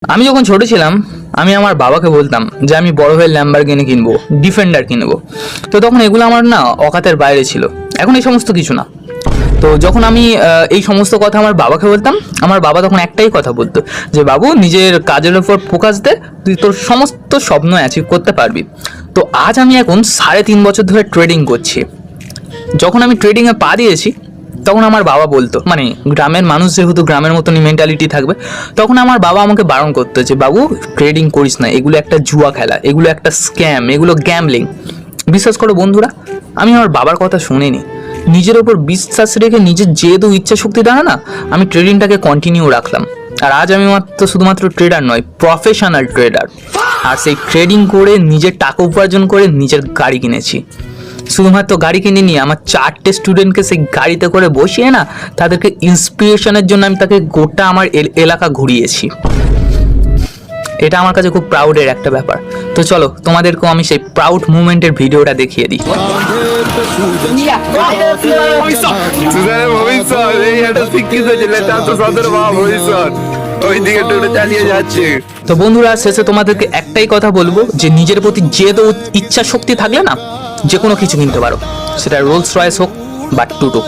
আমি যখন ছোট ছিলাম আমি আমার বাবাকে বলতাম যে আমি বড় হয়ে ল্যাম্বরগিনি কিনবো, ডিফেন্ডার কিনবো। তো তখন এগুলো আমার না অকাতের বাইরে ছিল। এখন এই সমস্ত কিছু না। তো যখন আমি এই সমস্ত কথা আমার বাবাকে বলতাম, আমার বাবা তখন একটাই কথা বলতো যে বাবু, নিজের কাজের ওপর ফোকাস দে, তুই তোর সমস্ত স্বপ্ন অ্যাচিভ করতে পারবি। তো আজ আমি এখন 3.5 বছর ধরে ট্রেডিং করছি। যখন আমি ট্রেডিংয়ে পা দিয়েছি তখন আমার বাবা বলতো, মানে গ্রামের মানুষ যেহেতু গ্রামের মতনই মেন্টালিটি থাকবে, তখন আমার বাবা আমাকে বারণ করতো যে বাবু, ট্রেডিং করিস না, এগুলো একটা জুয়া খেলা, এগুলো একটা স্ক্যাম, এগুলো গ্যামলিং। বিশ্বাস করো বন্ধুরা, আমি আমার বাবার কথা শুনিনি। নিজের ওপর বিশ্বাস রেখে নিজের যেহেতু ইচ্ছা শক্তি দ্বারা না আমি ট্রেডিংটাকে কন্টিনিউ রাখলাম। আর আজ আমি শুধুমাত্র ট্রেডার নয়, প্রফেশনাল ট্রেডার। আর সেই ট্রেডিং করে নিজের টাকা উপার্জন করে নিজের গাড়ি কিনেছি। শুধুমাত্র গাড়ি কিনে নিয়ে আমার 4টে স্টুডেন্টকে সেই গাড়িতে করে বসিয়ে না তাদেরকে ইন্সপিরেশনের জন্য আমি তাকে গোটা আমার এলাকা ঘুরিয়েছি। এটা আমার কাছে খুব প্রাউডের একটা ব্যাপার। তো চলো তোমাদেরকেও আমি সেই প্রাউড মুভমেন্টের ভিডিওটা দেখিয়ে দিই। তো বন্ধুরা, শেষে তোমাদেরকে একটাই কথা বলবো যে নিজের প্রতি যেহেতু ইচ্ছা শক্তি থাকলে না যে কোনো কিছু কিনতে পারো, সেটা রোলস রয়েস হোক বা টুটো।